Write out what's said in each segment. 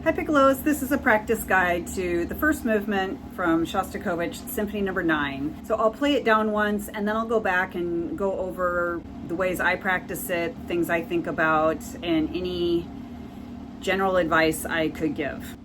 Hi Piccolos, this is a practice guide to the first movement from Shostakovich Symphony number 9. So I'll play it down once and then I'll go back and go over the ways I practice it, things I think about, and any general advice I could give.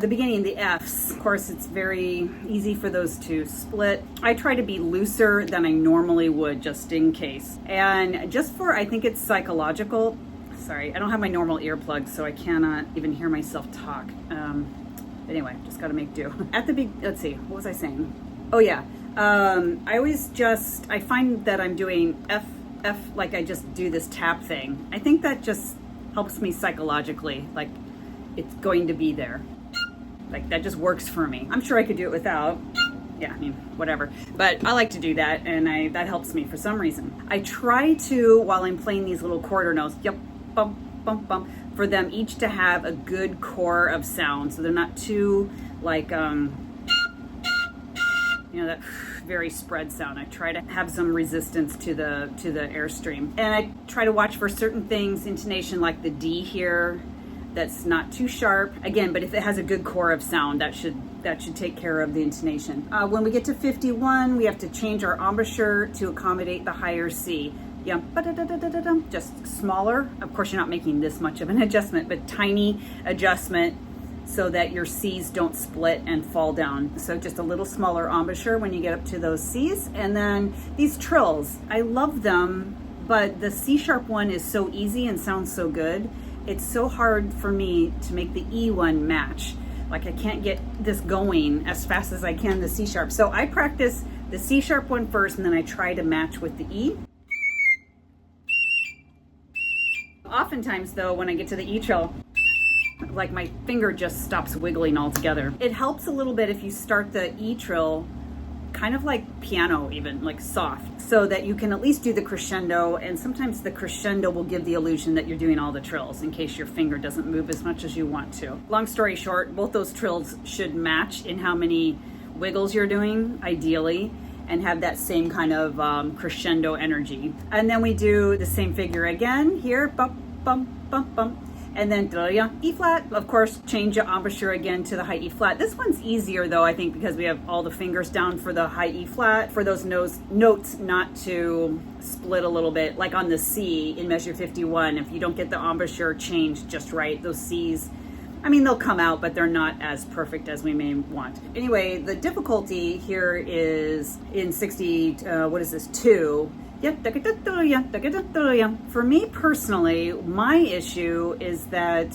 The beginning, the Fs, of course, it's very easy for those to split. I try to be looser than I normally would just in case. And just for, I think it's psychological. Sorry, I don't have my normal earplugs, so I cannot even hear myself talk. Anyway, just got to make do. At the let's see, what was I saying? Oh yeah, I find that I'm doing F, like I just do this tap thing. I think that just helps me psychologically, like it's going to be there. Like that just works for me. I'm sure I could do it without. Yeah, I mean, whatever. But I like to do that, and that helps me for some reason. I try to, while I'm playing these little quarter notes, yep, bump, bump, bump, for them each to have a good core of sound, so they're not too like, that very spread sound. I try to have some resistance to the airstream, and I try to watch for certain things, intonation like the D here. That's not too sharp again, but if it has a good core of sound, that should take care of the intonation. When we get to 51, we have to change our embouchure to accommodate the higher C. Yeah, just smaller. Of course, you're not making this much of an adjustment, but tiny adjustment so that your C's don't split and fall down. So just a little smaller embouchure when you get up to those C's. And then these trills, I love them, but the C sharp one is so easy and sounds so good. It's so hard for me to make the E one match. Like I can't get this going as fast as I can the C sharp. So I practice the C sharp one first, and then I try to match with the E. Oftentimes though, when I get to the E trill, like my finger just stops wiggling altogether. It helps a little bit if you start the E trill kind of like piano, even like soft, so that you can at least do the crescendo, and sometimes the crescendo will give the illusion that you're doing all the trills in case your finger doesn't move as much as you want to. Long story short, both those trills should match in how many wiggles you're doing, ideally, and have that same kind of crescendo energy. And then we do the same figure again here, bump, bump, bump, bump. And then E flat, of course, change your embouchure again to the high E flat. This one's easier though, I think, because we have all the fingers down for the high E flat, for those notes not to split a little bit, like on the C in measure 51. If you don't get the embouchure changed just right, those C's, I mean, they'll come out, but they're not as perfect as we may want. Anyway, the difficulty here is in 2. For me personally, my issue is that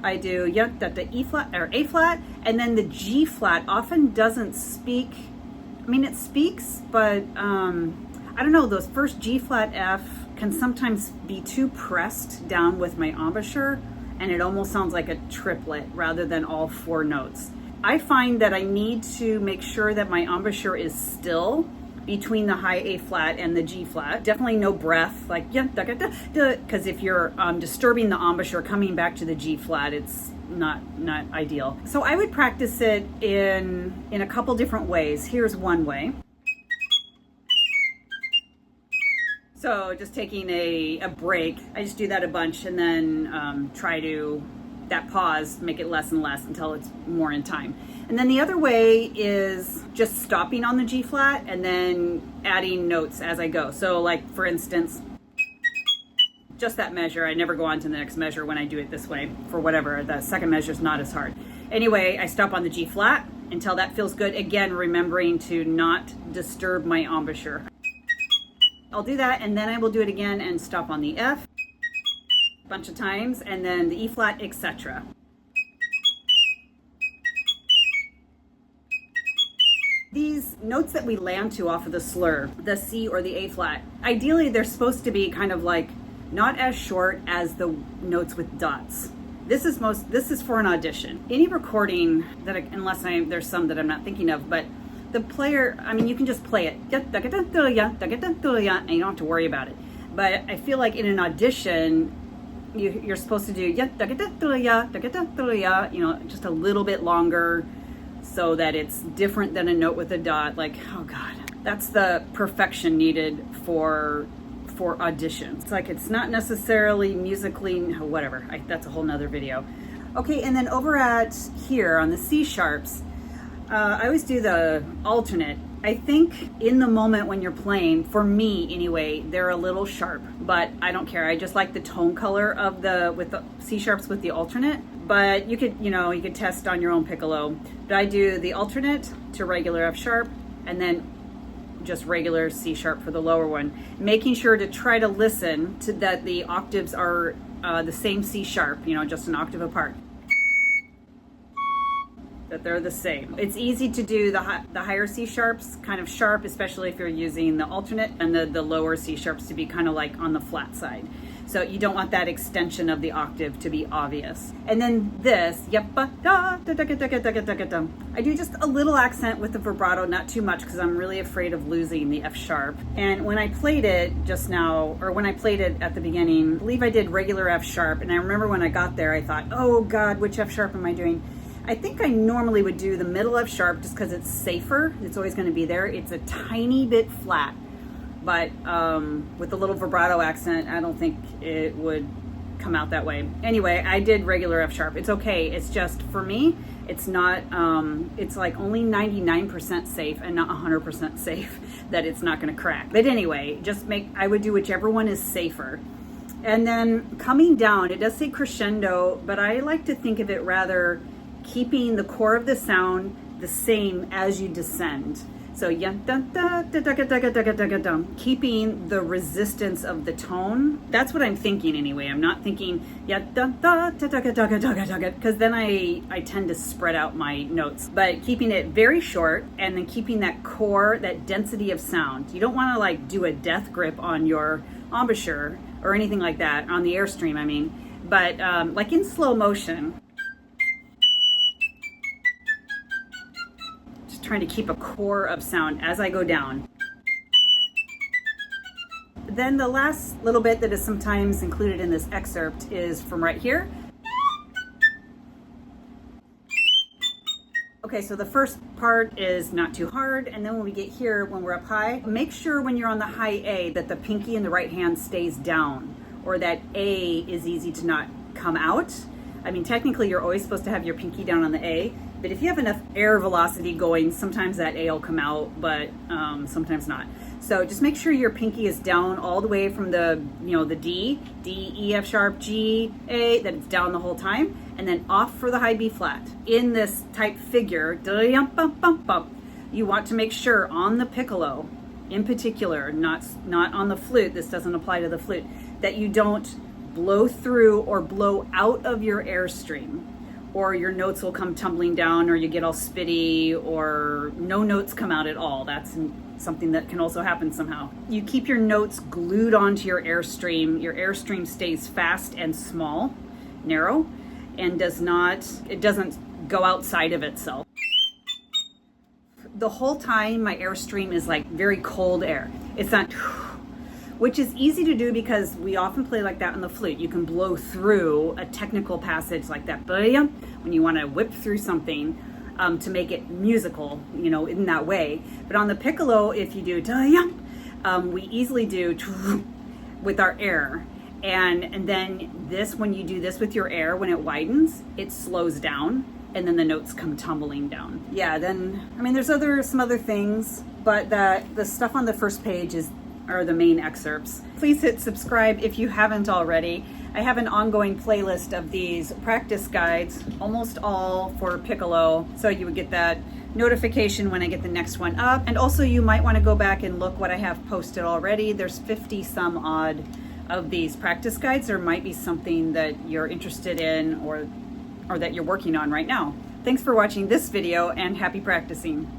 I do the E flat or A flat, and then the G flat often doesn't speak. I mean, it speaks, but I don't know, those first G flat F can sometimes be too pressed down with my embouchure, and it almost sounds like a triplet rather than all 4 notes. I find that I need to make sure that my embouchure is still between the high A flat and the G flat. Definitely no breath, like because if you're disturbing the embouchure coming back to the G flat, it's not ideal. So I would practice it in a couple different ways. Here's one way. So just taking a break, I just do that a bunch, and then try to that pause, make it less and less until it's more in time. And then the other way is just stopping on the G flat and then adding notes as I go. So like, for instance, just that measure, I never go on to the next measure when I do it this way, for whatever, the second measure is not as hard. Anyway, I stop on the G flat until that feels good. Again, remembering to not disturb my embouchure. I'll do that, and then I will do it again and stop on the F a bunch of times, and then the E flat, etc. These notes that we land to off of the slur, the C or the A flat, ideally they're supposed to be kind of like not as short as the notes with dots. This is for an audition. Any recording that, there's some that I'm not thinking of, but the player, I mean, you can just play it, and you don't have to worry about it. But I feel like in an audition, you're supposed to do, just a little bit longer so that it's different than a note with a dot. Like, oh God, that's the perfection needed for auditions. It's like, it's not necessarily musically, whatever. That's a whole nother video. Okay, and then over at here on the C sharps, I always do the alternate. I think in the moment when you're playing, for me anyway, they're a little sharp, but I don't care. I just like the tone color of with the C sharps with the alternate. But you could test on your own piccolo. But I do the alternate to regular F sharp, and then just regular C sharp for the lower one, making sure to try to listen to that the octaves are the same C sharp, just an octave apart, that they're the same. It's easy to do the higher C sharps kind of sharp, especially if you're using the alternate, and the lower C sharps to be kind of like on the flat side. So you don't want that extension of the octave to be obvious. And then this, I do just a little accent with the vibrato, not too much, because I'm really afraid of losing the F sharp. And when I played it just now, or when I played it at the beginning, I believe I did regular F sharp. And I remember when I got there, I thought, oh God, which F sharp am I doing? I think I normally would do the middle F sharp just because it's safer. It's always going to be there. It's a tiny bit flat. But with a little vibrato accent, I don't think it would come out that way. Anyway, I did regular F sharp. It's okay. It's just, for me, it's not, it's like only 99% safe and not 100% safe that it's not going to crack. But anyway, I would do whichever one is safer. And then coming down, it does say crescendo, but I like to think of it rather keeping the core of the sound the same as you descend. So keeping the resistance of the tone. That's what I'm thinking anyway. I'm not thinking because then I tend to spread out my notes. But keeping it very short and then keeping that core, that density of sound. You don't want to like do a death grip on your embouchure or anything like that, on the airstream, I mean. But like in slow motion, trying to keep a core of sound as I go down. Then the last little bit that is sometimes included in this excerpt is from right here. Okay, so the first part is not too hard, and then when we get here, when we're up high, make sure when you're on the high A that the pinky in the right hand stays down, or that A is easy to not come out. I mean, technically you're always supposed to have your pinky down on the A, but if you have enough air velocity going, sometimes that A will come out, but sometimes not. So just make sure your pinky is down all the way from the D, E, F sharp, G, A, that it's down the whole time, and then off for the high B flat. In this type figure, you want to make sure on the piccolo, in particular, not on the flute, this doesn't apply to the flute, that you don't blow through or blow out of your airstream, or your notes will come tumbling down, or you get all spitty, or no notes come out at all. That's something that can also happen somehow. You keep your notes glued onto your airstream. Your airstream stays fast and small, narrow, and it doesn't go outside of itself. The whole time my airstream is like very cold air. It's not, which is easy to do because we often play like that on the flute. You can blow through a technical passage like that when you want to whip through something to make it musical, in that way. But on the piccolo, if you do we easily do with our air. And then when you do this with your air, when it widens, it slows down, and then the notes come tumbling down. Yeah, then, I mean, there's some other things, but the stuff on the first page are the main excerpts. Please hit subscribe if you haven't already. I have an ongoing playlist of these practice guides, almost all for piccolo, so you would get that notification when I get the next one up. And also you might want to go back and look what I have posted already. There's 50 some odd of these practice guides. There might be something that you're interested in or that you're working on right now. Thanks for watching this video, and happy practicing.